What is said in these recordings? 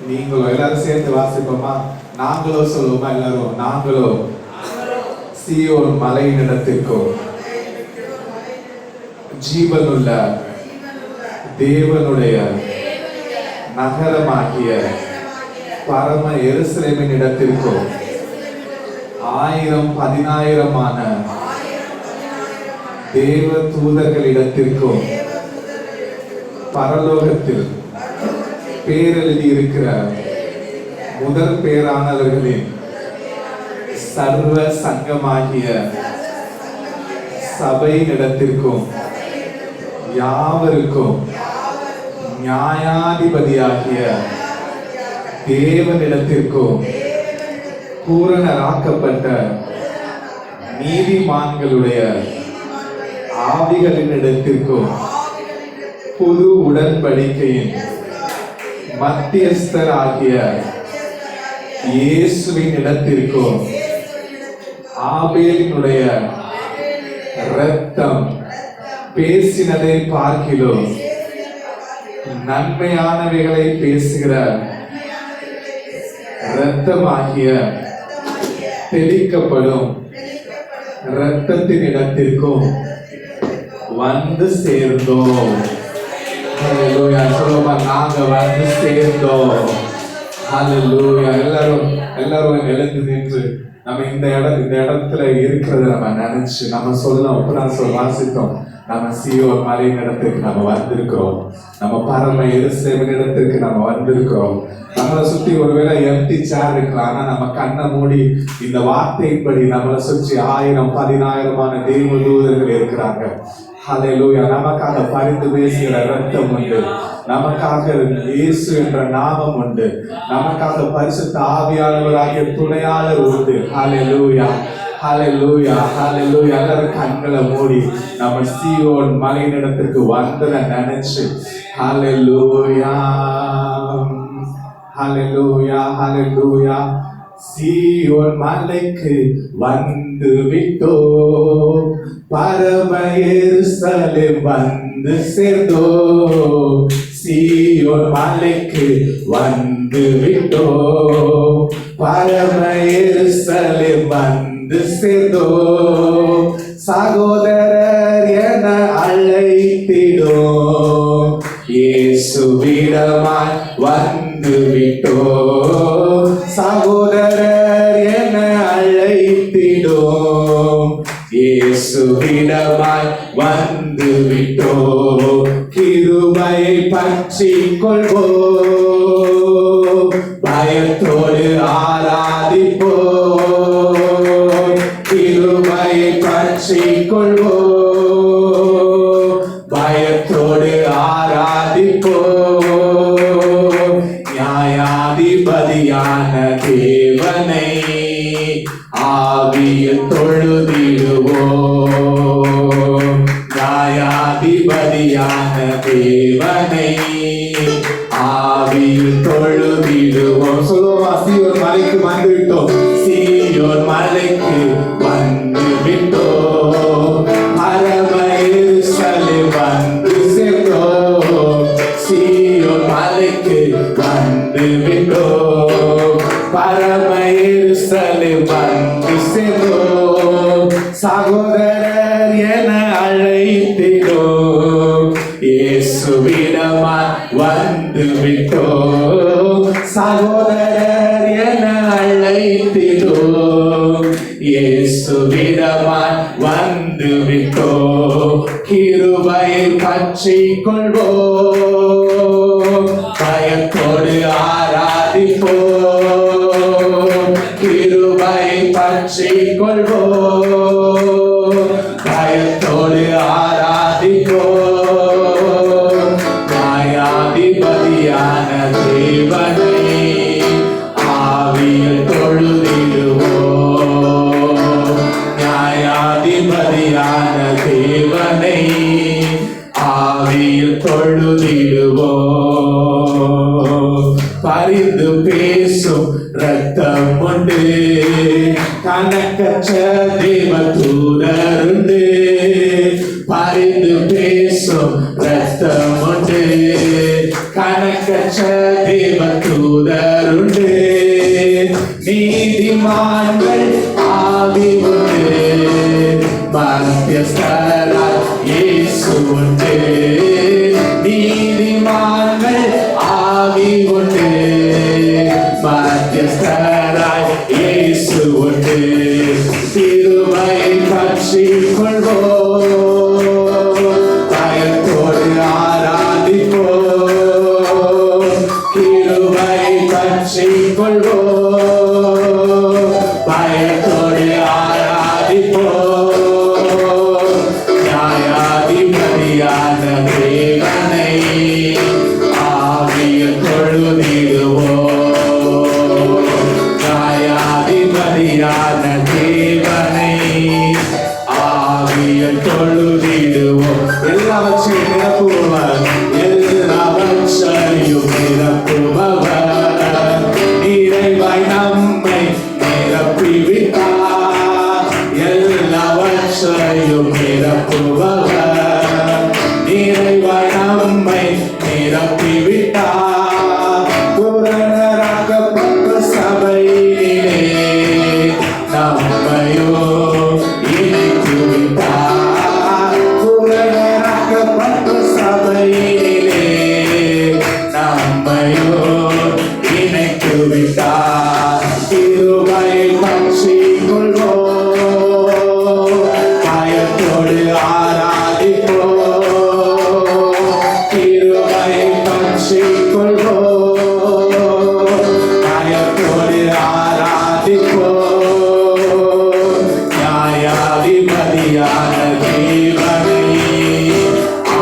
நீங்களும் எல்லாரும் சேர்ந்து வாசிப்போமா? நாங்களோ சொல்லுவோமா? எல்லாரும் நாங்களோ சீயோன் மலையினிடத்திற்கும் ஜீவனுள்ள தேவனுடைய நகரமாகிய பரம எருசலேமின் இடத்திற்கும் 1000-10,000 தேவ தூதர்களிடத்திற்கும் பரலோகத்தில் பேரெழுதி இருக்கிற முதல் பேரானவர்களின் சர்வ சங்கமாகிய சபையினிடத்திற்கும் யாவருக்கும் நியாயாதிபதியாகிய தேவனிடத்திற்கும் பூரணராக்கப்பட்ட நீதிமான்களுடைய ஆவிகளினிடத்திற்கும் புது உடன்படிக்கையின் மத்தியஸ்தர் ஆகிய இயேசுவின் இடத்திற்கும் ஆபேலினுடைய இரத்தம் பேசினதை பார்க்கிலும் நன்மையானவைகளை பேசுகிற இரத்தமாகிய தெளிக்கப்படும் இரத்தத்தின் இடத்திற்கும் வந்து சேர்ந்தோம். நாங்க வந்து சேர்ந்தோம். எல்லாரும் எழுந்து நின்று நம்ம இந்த இடத்துல இருக்கிறத நம்ம நினைச்சு நம்ம சொல்லலாம். வாசித்தோம், நம்ம சீயோன் மலையின் இடத்துக்கு நம்ம வந்திருக்கிறோம். நம்ம பரம எருசலேமின் இடத்திற்கு நம்ம வந்திருக்கிறோம். நம்மளை சுற்றி ஒருவேளை எம்டி சேர் இருக்கலாம். ஆனா நம்ம கண்ணை மூடி இந்த வார்த்தையின்படி நம்மளை சுற்றி 1000-10,000 தெய்வ தூதர்கள் இருக்கிறாங்க. ஹல்லேலூயா. நமக்காக பரிந்து பேசுகிற ரத்தம் உண்டு, நமக்காக இயேசு என்ற நாமம் உண்டு, நமக்காக பரிசுத்த ஆவியானவராகிய துணையாளர் உண்டு. ஹல்லேலூயா, ஹல்லேலூயா, ஹல்லேலூயா. எல்லாரும் கண்களை மூடி நம்ம சீயோன் மலையினிடத்திற்கு வந்ததை நினைச்சு ஹல்லேலூயா, ஹல்லேலூயா, ஹல்லேலூயா. சீயோன் மலைக்கு வந்து விட்டோம், பரம எருசலேம் வந்து சேர்ந்தோம். சீயோன் மலைக்கு வந்து விட்டோம், பரம எருசலேம் வந்து சேர்ந்தோம். சகோதரர் என அழைத்திடும் இயேசுவிடமாய் வந்து விட்டோம். சகோதரர் என அழைத்திடும் இயேசுவிடமாய் வந்து விட்டோம். கிருபையை பற்றிக் கொள்வோம், பயத்தோடு ஆராதிப்போம். கிருபையை பற்றிக் கொள்வோம், பயத்தோடு ஆராதிப்போம். நியாயாதிபதியான தேவனை ஆவியில் தொழுதிடுவோம். நியாயாதிபதியான தேவனை ஆவியில் தொழுதிடுவோம். சொல்லுவோமா? சீயோன் மலைக்கு வந்து விட்டோம், சீயோன் மலைக்கு வந்து விட்டோம், பரம எருசலேம் வந்து சேர்ந்தோம். சீயோன் மலைக்கு வந்து விட்டோம், பரம எருசலேம் வந்து சேர்ந்தோம். சகோதரர் என அழைத்திடும் இயேசுவிடமாய் வந்து விட்டோம். சகோதரர் என அழைத்திடும் இயேசுவிடமாய் வந்து விட்டோம். கிருபையை பற்றிக் கொள்வோம், பயத்தோடு ஆராதிப்போம். கிருபையை பற்றிக் கொள்வோம், பயத்தோடு ஆராதிப்போம். நியாயாதிபதியான தேவனை ஆவியில் தொழுதிடுவோம். நியாயாதிபதியான தேவனை ஆவியில் தொழுதிடுவோம். பரிந்து பேசும் ரத்தம் உண்டு, கணக்கற்ற தேவ தூதருண்டு. பரிந்து பேசும் ரத்தம் உண்டு, கணக்கற்ற தேவ தூதருண்டு, நீதிமான்கள் ஆவி உண்டு, மத்தியஸ்தராய் இயேசு உண்டு, நீதிமான்கள் ஆவி உண்டு, மத்தியஸ்தராய் இயேசு உண்டு. திருவை பற்றி கொள்வோம், பயத்தோடு ஆராதிப்போம். திருவை பற்றி கொள்வோம், பயத்தோடு ஆராதிப்போம். நியாயாதிபதியான தேவனை ஆவியில் தொழுதிடுவோம். நியாயாதிபதியான தேவனை ஆவியில் தொழுதிடுவோம். எல்லாவற்றையும் நிரப்புபவர், எல்லாவற்றையும் நிரப்புபவர், நிறைவாய் நம்மை நிரப்பிவிட்டார். எல்லாவற்றையும் நிரப்புபவர், நிறைவாய் நம்மை நிரப்பிவிட்டார். பூரணராக்கப்பட்ட சபையிலே நம்மையோ இணைத்து விட்டார். பூரணராக்கப்பட்ட சபையிலே நம்மையோ இணைத்து விட்டார். திருவை பற்றி கொள்வோம், பயத்தோடு ஆராதிப்போம். திருவை பற்றி கொள்வோம், பயத்தோடு ஆராதிப்போம். நியாயாதிபதியான தேவனை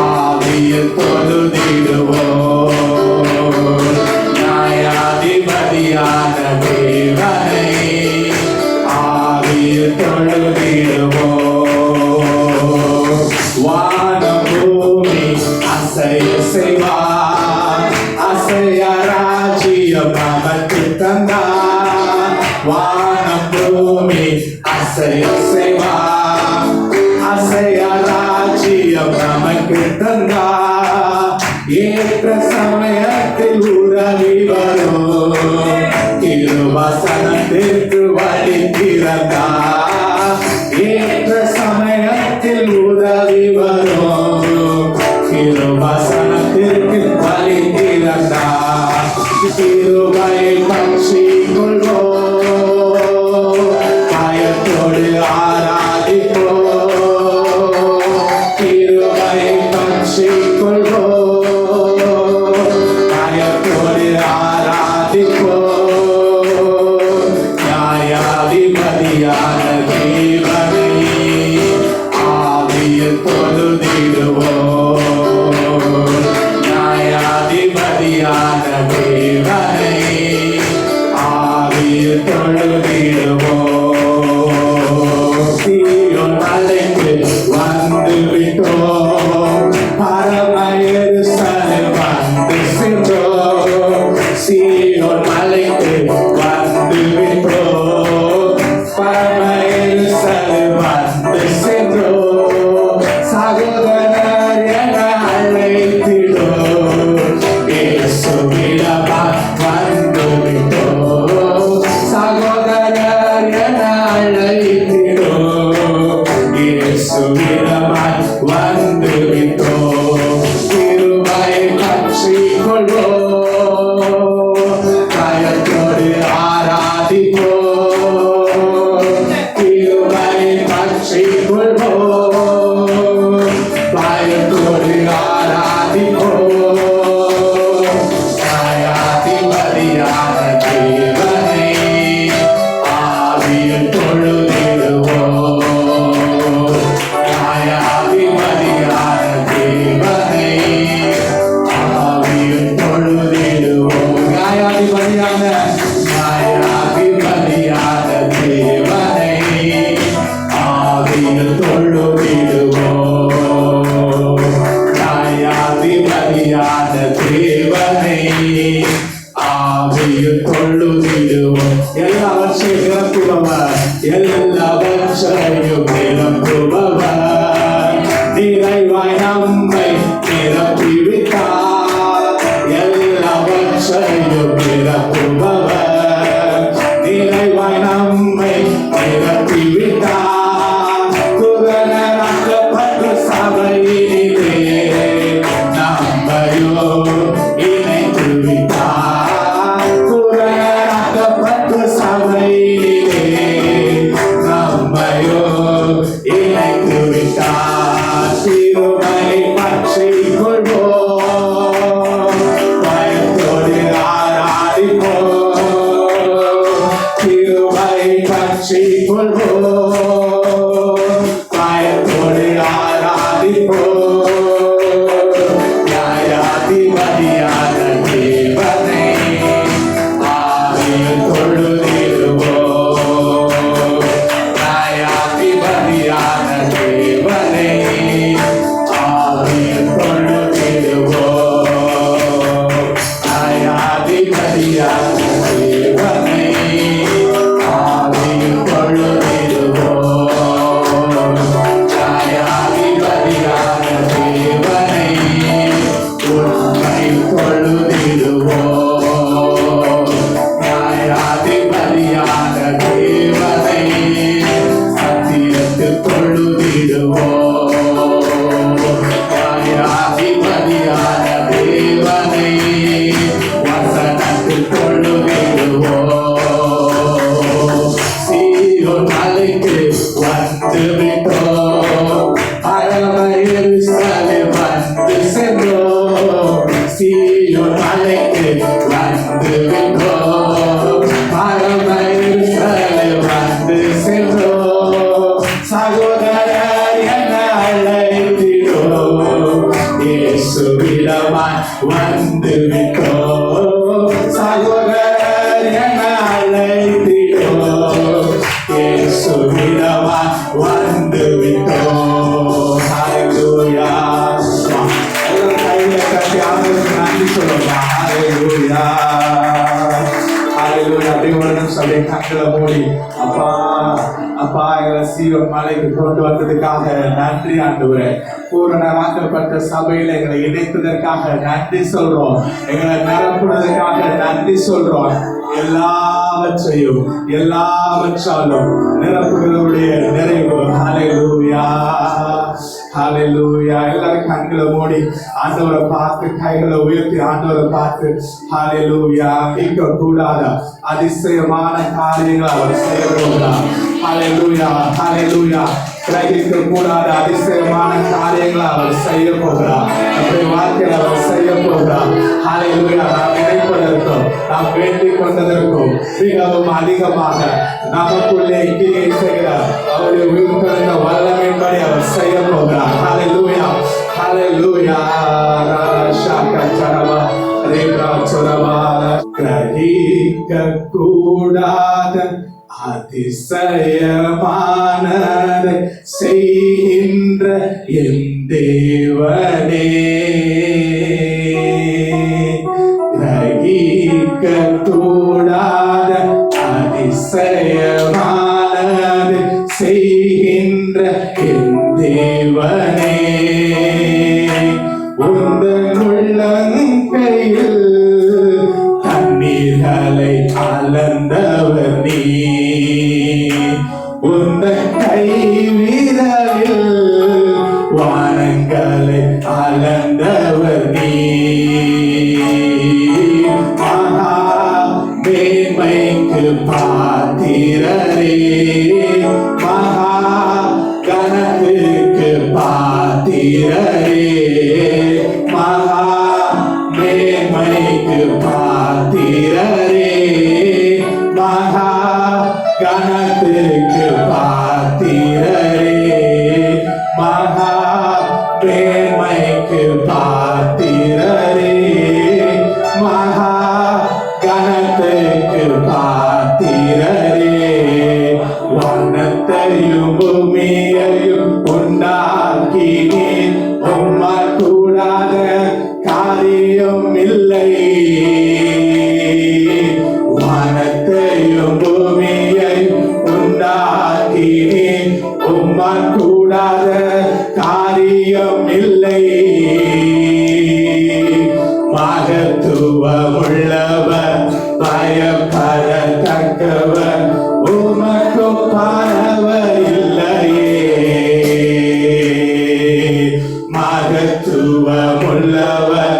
ஆவியில் தொழுதிடுவோம். நியாயாதிபதியான தேவனை ஆவியில் தொழுதிடுவோம். வானம் பூமி அசைய செய்வார், அசைய ராஜ்யம் நமக்கு தந்தார். வானம் பூமி அசைய செய்வார், அசைய ராஜ்யம் நமக்கு தந்தார். ஏற்ற சமயத்தில் உதவி வரும், திருவசனத்திற்கு வழி திறந்தார். ஏற்ற சமயத்தில் உதவி வரும், திருவசனத்திற்கு வழி திறந்தார். திருவை பற்றி கொள்வோம், பயத்தோடு ஆராதிப்போம். திருவை பற்றி கொள்வோம், பயத்தோடு ஆராதிப்போம். நியாயாதிபதியான தேவனை ஆவியில் தொழுதிடுவோம். நியாயாதிபதியான தேவனை ஆவியில் தொழுதிடுவோம். சீயோன் மலைக்கு வந்து விட்டோம், பரம எருசலேம் வந்து சென்றோம். சீயோன் மலைக்கு வந்து விட்டோம், பரம எருசலேம் வந்து சென்றோம். சகோதரர் என அழைத்திடும், இயேசுவிடமாய் வந்து விட்டோம். சகோதரர் என அழைத்திடும், இயேசுவிடமாய் வந்து விட்டோம். திருவை பற்றி கொள்வோம், பயத்தோடு ஆராதிப்போம். திருவை பற்றி கொள்வோம், பயத்தோடு ஆராதிப்போம். நியாயாதிபதியான தேவனை ஆவியில் தொழுதிடுவோம். நியாயாதிபதியான தேவனை ஆவியில் தொழு நம்மையோ இணைத்து விட்டார். புறக்கணிக்கப்பட்ட சபையிலே நம்மையோ இணைத்து விட்டார். சிறுமை பற்றிக் கொள்வோம், பயத்தோடு ஆராதிப்போம். சிறுமை பற்றிக் கொள்வோம், பயத்தோடு ஆராதிப்போம். நியாயாதிபதியான தேவனை ஆவியில் தொழுதிடுவோம். நியாயாதிபதியான தேவனை ஆவியில் தொழுதிடுவோம். நியாயாதிபதியான தேவனை ஆவியில் தொழுதிடுவோம். நியாயாதிபதியான தேவனை உண்மை தொழுதிடுவோம். நியாயாதிபதியான தேவனை சத்தியத்தில் தொழுதிடுவோம். நியாயாதிபதியான தேவனை வசனத்தில் தொழுதிடுவோம். சீயோன் மலைக்கு வந்து விட்டோம், பரம எருசலேம் வந்து சென்றோம். சீயோன் மலைக்கு வந்து விட்டோம், பரம எருசலேம் வந்து சென்றோம். சகோதரர் என அழைத்திடும் இயேசுவிடமாய் வந்து விட்டோம். சகோதரர் என அழைத்திடும் இயேசுவிடமாய் வந்து விட்டோம். ஹல்லேலூயா. எல்லாரும் கையை தட்டி ஆண்டவருக்கு நன்றி சொல்லுங்க. ஹல்லேலூயா. ஹல்லேலூயா. அப்படியே ஒரு நிமிஷம் அப்படியே கண்களை மூடி, அப்பா அப்பா எங்களை சீயோன் மலைக்கு கொண்டு வந்ததுக்காக நன்றி ஆண்டவரே. பூரணமாக்கப்பட்ட சபையில எங்களை இணைத்ததற்காக நன்றி சொல்றோம். எங்களை நிரப்புனதுக்காக நன்றி சொல்றோம். எல்லாவற்றையும் எல்லாவற்றாலும் நிரப்புகளுடைய நிறைவு. ஹல்லேலூயா. ஹல்லேலூயா. எல்லாரும் கண்களை மூடி ஆண்டவரை பார்த்து கைகளை உயர்த்தி ஆண்டவரை பார்த்து ஹல்லேலூயா. கேட்க கூடாத அதிசயமான காரியங்களை அவர் செய்ய போகிறார். ஹல்லேலூயா. ஹல்லேலூயா. கிரகிக்க கூடாத அதிசயமான காரியங்களை அவர் செய்ய போகிறார். நம்முடைய வாழ்க்கையில் அவர் செய்ய போகிறார். ஹல்லேலூயா. நாம் நினைப்பதற்கும் நாம் வேண்டிக் கொண்டதற்கும் மிகவும் அதிகமாக நமக்குள்ளே கிரியை செய்கிறார். அவருடைய உயிர்த்தெழுந்த வல்லமையின்படி அவர் செய்ய போகிறார். ஹல்லேலூயா. ஹல்லேலூயா. ராஷாகச்சரவா ரேப்ராச்சரவால கிரகிக்க கூடாத அதிசயமானதை செய்கின்ற என் தேவனே, கிரகிக்க கூடாத அதிசயமானதை செய்கின்ற என் தேவனே, உந்தன் உள்ளங்கையில் தண்ணீர்களை அளந்தவர் நீ, உந்தன் கை விரலில் வானங்களை அளந்தவர் நீ, மகா மேன்மைக்கு பாத்திரரே, மகா கனத்துக்கு பாத்திரரே, மகா மேன்மைக்கு பாத்திரரே, மகா கனத்துக்கு பாத்திரரே, மகா மேன்மைக்கு பாத்திரரே, மகா கனத்துக்கு பாத்திரரே, வானத்தையும் பூமியையும் உண்டாக்கினீர், உம்மால் கூடாத காரியம் இல்லை. வானத்தையும் பூமியையும் உண்டாக்கினீர், உம்மால் கூடாத காரியம் இல்லை. மகத்துவமுள்ளவர், பயப்படத்தக்கவர், உமக்கு பாரவர் இல்லையே. மகத்துவமுள்ளவர்,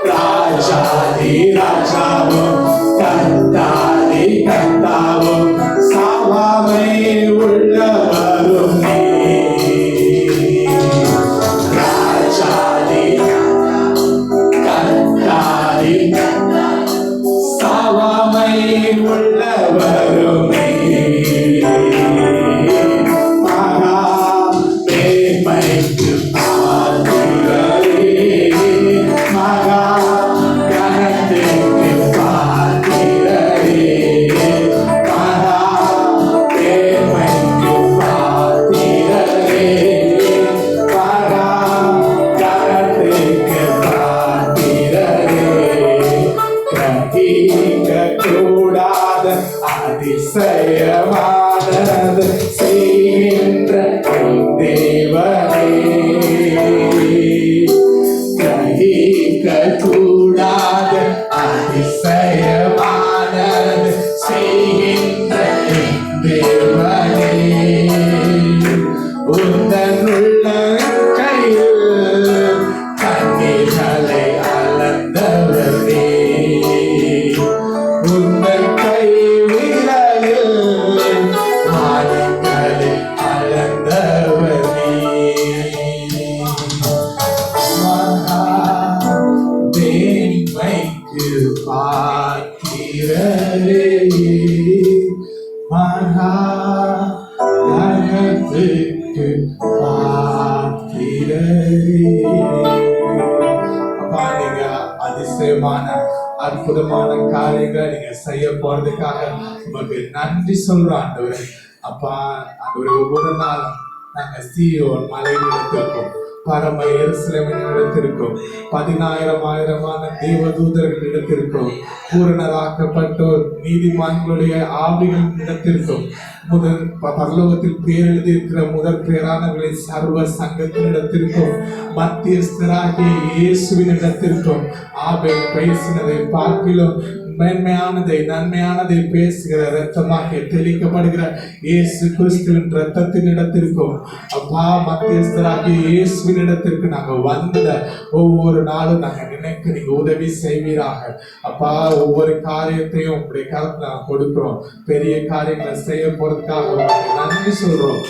ராஜாதி ராஜாவும் கர்த்தாதி கர்த்தாவும் சாவாமை உள்ளவரும் நீ. ராஜாதி கர்த்தாதி சாவாமை உள்ளவரும் நீ. மகா மேன்மைக்கு பாத்திரரே, மகா கனத்துக்கு பாத்திரரே, மகா மேன்மைக்கு பாத்திரரே, மகா கனத்துக்கு பாத்திரரே. கிரகிக்க கூடாத அதிசயமானது செய்கின்ற தேவனே. கிரகிக்க கூடாத அதிசயமானது செய்கின்ற தேவனே. உந்தன் உள்ள கையில் கண்ணீர்களை அளந்தவரே, உந்தன் கை விரலில் மாடுகளை அளந்தவரே. மகா மேன்மைக்கு பாத்திரரே, மகா கனத்துக்கு பாத்திரரே. அப்பா, நீங்க அதிசயமான அற்புதமான காரியங்களை நீங்க செய்ய போறதுக்காக உங்களுக்கு நன்றி சொல்றோம் ஆண்டவரே. அப்பா ஆண்டவரே, ஒவ்வொரு நாளும் நாங்க சீயோன் மலையிடத்திற்கும் பரம எருசலேமிடத்திற்கும் 10,000 தேவதூதர்களிடத்திற்கும் பூரணராக்கப்பட்டோர் நீதிமான்களுடைய ஆவிகளிடத்திற்கும் முதல் பரலோகத்தில் பேர் எழுதியிருக்கிற முதல் பேரானவர்களை சர்வ சங்கத்தினிடத்திற்கும் மத்தியஸ்தராகிய இயேசுவினிடத்திற்கும் ஆபேல் பேசினதை பார்க்கிலும் மேன்மையானதை நன்மையானதை பேசுகிற இரத்தமாக தெளிக்கப்படுகிற இயேசு கிறிஸ்துவின் இரத்தத்தின் இடத்திற்கும் அப்பா மத்தியஸ்தராகிய இயேசுவின் இடத்திற்கு நாங்கள் வந்த ஒவ்வொரு நாளும் நாங்கள் நினைக்க நீங்க உதவி செய்வீராக. அப்பா, ஒவ்வொரு காரியத்தையும் உங்களுடைய கருத்துல நாங்கள் கொடுக்கிறோம். பெரிய காரியங்களை செய்ய போறதுக்காக உங்களுக்கு நன்றி சொல்றோம்.